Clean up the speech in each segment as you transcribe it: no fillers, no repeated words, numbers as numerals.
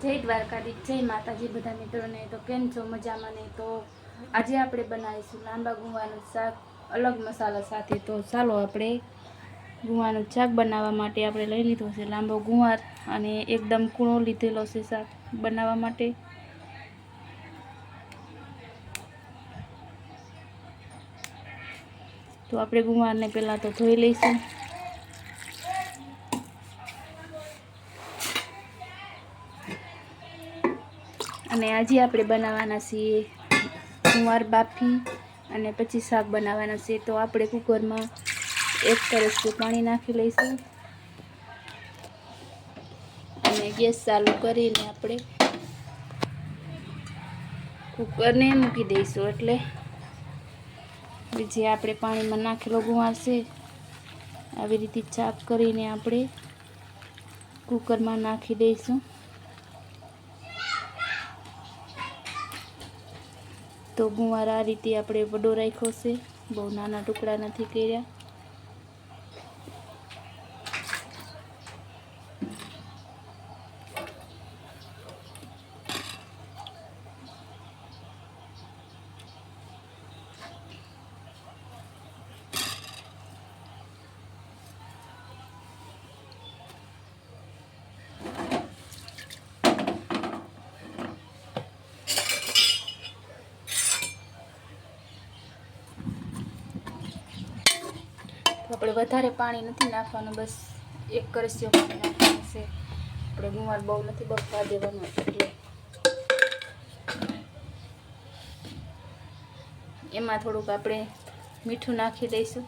જય દ્વારકાધીશ, જય માતાજી બધા મિત્રોને। તો કેમ છો? મજામાં ને? તો આજે આપણે બનાવીશું લાંબા ગુવારનું શાક અલગ મસાલા સાથે। તો ચાલો આપણે ગુવારનું શાક બનાવવા માટે આપણે લઈ લીધો છે લાંબો ગુવાર અને એકદમ કૂણો લીધેલો છે શાક બનાવવા માટે। તો આપણે ગુવારને પહેલાં તો ધોઈ લઈશું। અને આજે આપણે બનાવવાના છીએ ગુવાર બાફી અને પછી શાક બનાવવાના છે। તો આપણે કુકરમાં 1 કળશ પાણી નાખી લઈશું અને ગેસ ચાલુ કરીને આપણે કુકરને મૂકી દઈશું। એટલે જે આપણે પાણીમાં નાખેલો ગુવાર છે આવી રીતે ચાપ કરીને આપણે કુકરમાં નાખી દઈશું। તો ગુવાર આ રીતે આપણે વડો રાખ્યો છે, બહુ નાના ટુકડા નથી કર્યા। આપણે વધારે પાણી નથી નાખવાનું, બસ 1 કળશ પાણી નાખવાનું છે। આપણે ગુવાર બહુ નથી બફવા દેવાનું, એટલે એમાં થોડુંક આપણે મીઠું નાખી દઈશું।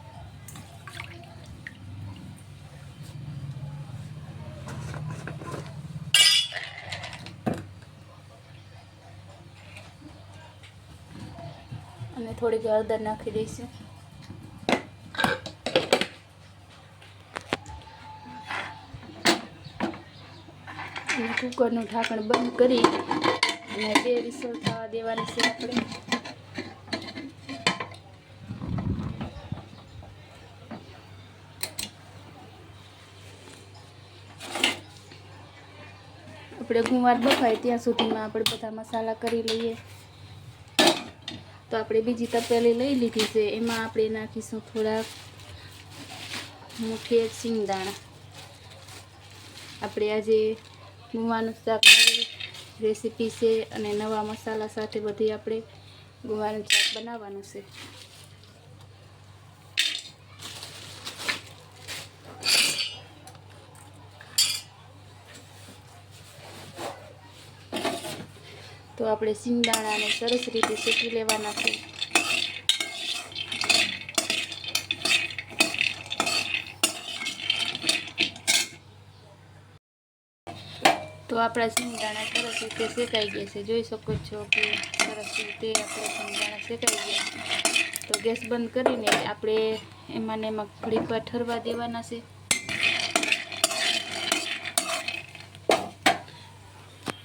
અને થોડીક હળદર નાખી દઈશું। કુકરનું ઢાંકણ બંધ કરી અને 2 વિસલ થવા દેવાની છે આપણે। ગુવાર બફાય ત્યાં સુધીમાં આપણે બધા મસાલા કરી લઈએ। તો આપણે બીજી તપેલી લઈ લીધી છે, એમાં આપણે નાખીશું થોડાક મુઠ્ઠી 1 સિંગદાણા। આપણે આજે ગુવારનું શાક રેસીપી છે અને નવા મસાલા સાથે બધી આપણે ગુવારનું શાક બનાવવાનું છે। તો આપણે સિંગદાણાને સરસ રીતે શેકી લેવાના છે। તો આપણા સિંગદાણા સરસ રીતે શેકાઈ ગયા છે, જોઈ શકો છો કે સરસ રીતે આપણા સિંગદાણા શેકાઈ ગયા। તો ગેસ બંધ કરીને આપણે એમાં ઘડીક વાર ઠરવા દેવાના છે।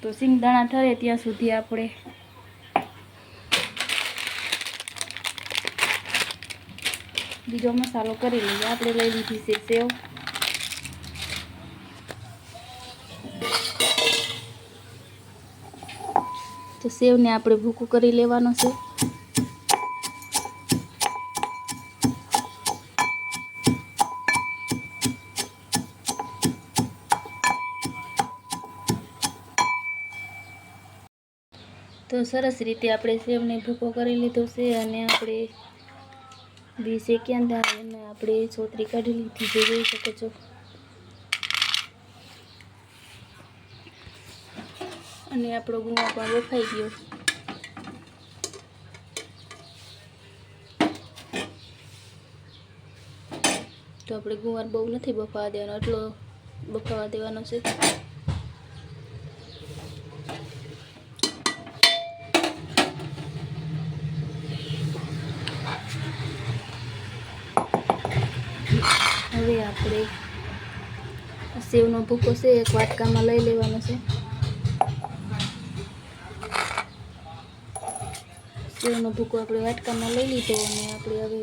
તો સિંગદાણા ઠરે ત્યાં સુધી આપણે બીજો મસાલો કરી લઈએ। આપણે લઈ લીધી છે સેવ। તો સેવને આપણે ભૂકું કરી લેવાનો છે। તો સરસ રીતે આપણે સેવને ભૂકો કરી લીધો છે અને આપણે 2 સેકન્ડ એને આપણે છોતરી કાઢી લીધી છે, જોઈ શકો છો। અને આપણો ગુવાર પણ બફાઈ ગયો। તો આપણે ગુવાર બહુ નથી બફાવા દેવાનો, એટલો બફાવા દેવાનો છે। હવે આપણે સેવનો ભૂકો છે 1 વાટકામાં લઈ લેવાનો છે। સેવનો ભૂકો આપણે વાટકામાં લઈ લીધો અને આપણે હવે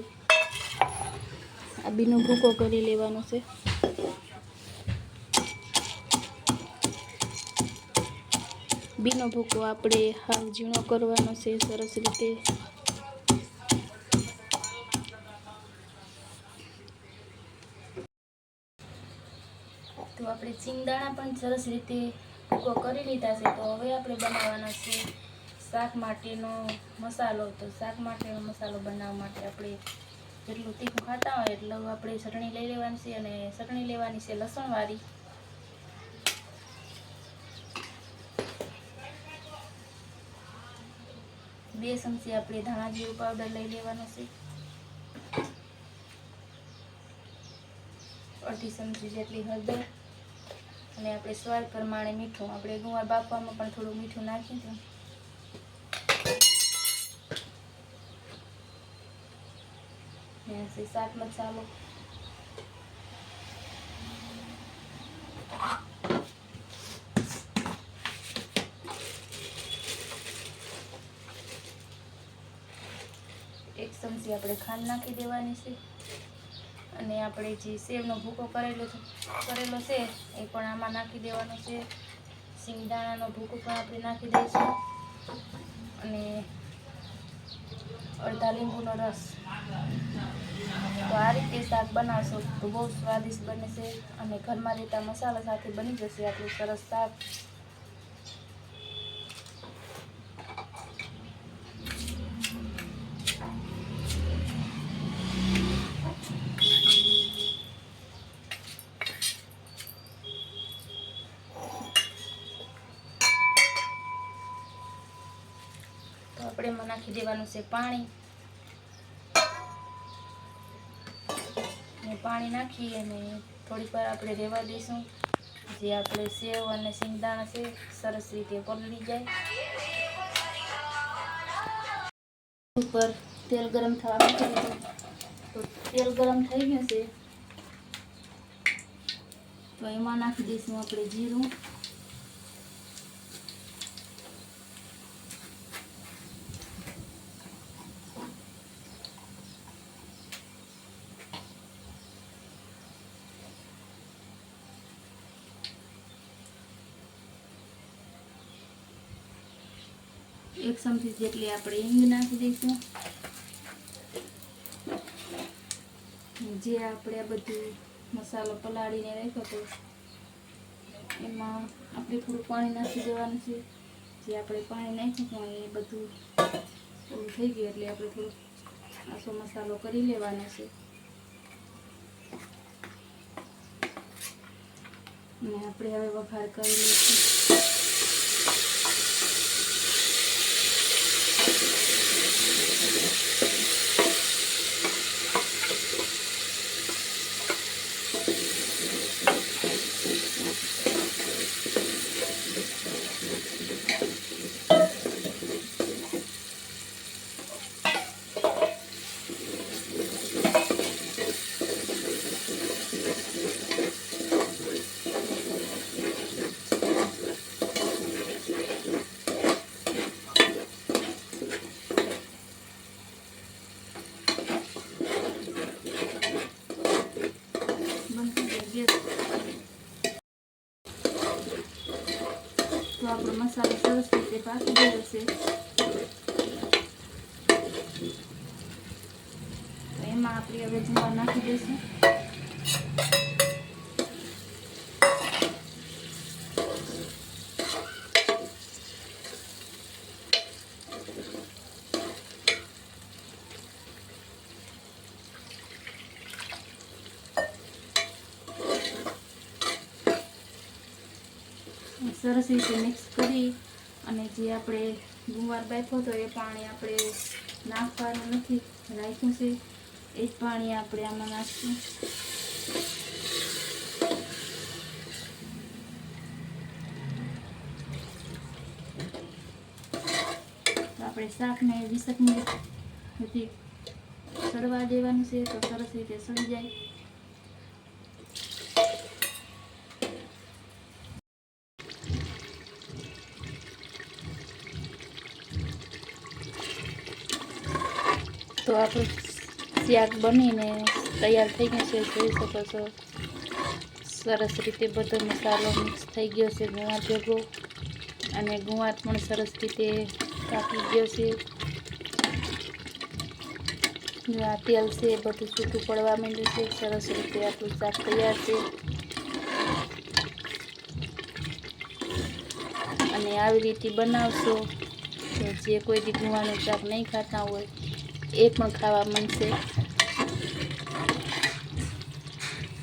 આ બીનો ભૂકો કરી લેવાનો છે। બીનો ભૂકો આપણે હાવ ઝીણો કરવાનો છે સરસ રીતે. તો આપણે સિંગદાણા પણ સરસ રીતે ભૂકો કરી લીધા છે. તો હવે આપણે બનાવવાના છે શાક માટેનો મસાલો. તો શાક માટેનો મસાલો બનાવવા માટે આપણે જેટલું તીખું ખાતા હોય એટલું આપણે ચટણી લઈ લેવાની છે, અને ચટણી લેવાની છે લસણવાળી. બે ચમચી આપણે ધાણા જીરું પાવડર લઈ લેવાનો છે. અડધી ચમચી જેટલી હળદર, અને આપણે સ્વાદ પ્રમાણે મીઠું. આપણે ગુવાર બાફવામાં પણ થોડું મીઠું નાખીશું. શાક મસાલો, એક ચમચી આપણે ખાંડ નાખી દેવાની છે. અને આપણે જે સેવનો ભૂકો કરેલો છે એ પણ આમાં નાખી દેવાનો છે. સિંગદાણાનો ભૂકો પણ આપણે નાખી દઈશું, અને અડધા લીંબુનો રસ. તો આ રીતે શાક બનાવશો તો બહુ સ્વાદિષ્ટ બને છે, અને ઘરમાં રહેતા મસાલા સાથે બની જશે આપણું સરસ શાક. તો આપણે એમાં નાખી દેવાનું છે પાણી. પાણી નાખી અને થોડીક વાર આપણે રહેવા દઈશું, જે આપણે સેવ અને સિંગદાણા છે સરસ રીતે પલળી જાય. ઉપર તેલ ગરમ થવા મૂકી દીધું. તો તેલ ગરમ થઈ ગયું છે, તો એમાં નાખી દઈશું આપણે જીરું. એક ચમચી જેટલી આપણે હિંગ નાખી દઈશું. જે આપણે આ બધું મસાલો પલાળીને રાખ્યો હતો એમાં આપણે થોડું પાણી નાખી દેવાનું છે. જે આપણે પાણી નાખ્યું એ બધું પૂરું થઈ ગયું એટલે આપણે થોડું આસો મસાલો કરી લેવાનો છે. અને આપણે હવે વઘાર કરી લઈશું. તો આપણો મસાલો સરસ રીતે પાકી ગયો છે. તો એમાં આપણે હવે જુવાર નાખી દઈશું. સરસ રીતે મિક્સ કરી અને જે આપણે ગુવાર બાફ્યો હતો એ પાણી આપણે નાખવાનું નથી, રાખ્યું છે એ જ પાણી આપણે આમાં નાખીશું. તો આપણે શાકને 20 મિનિટ સુધી સડવા દેવાનું છે. તો સરસ રીતે સડી જાય. તો આપણું શાક બનીને તૈયાર થઈ ગયું છે. જોઈ શકો છો સરસ રીતે બધો મસાલો મિક્સ થઈ ગયો છે ગુવાર ભેગો. અને ગુવાર પણ સરસ રીતે પાકી ગયો છે. જો આ તેલ છે એ બધું છૂટું પડવા માંડ્યું છે. સરસ રીતે આપણું શાક તૈયાર છે. અને આવી રીતે બનાવશો તો જે કોઈ દી ગુવારનું શાક નહીં ખાતા હોય એ પણ ખાવા મળશે.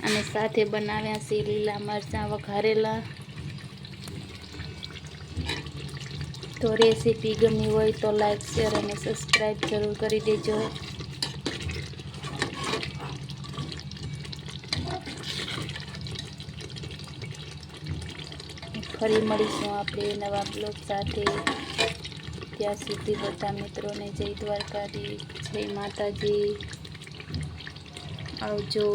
અને સાથે બનાવ્યા છે લીલા મરચાં વઘારેલા. તો રેસીપી ગમી હોય તો લાઈક, શેર અને સબસ્ક્રાઈબ જરૂર કરી દેજો. ફરી મળીશું આપણે નવા બ્લોગ સાથે. ત્યાં સુધી બધા મિત્રોને જય દ્વારકાધીશ, જય માતાજી, આવજો.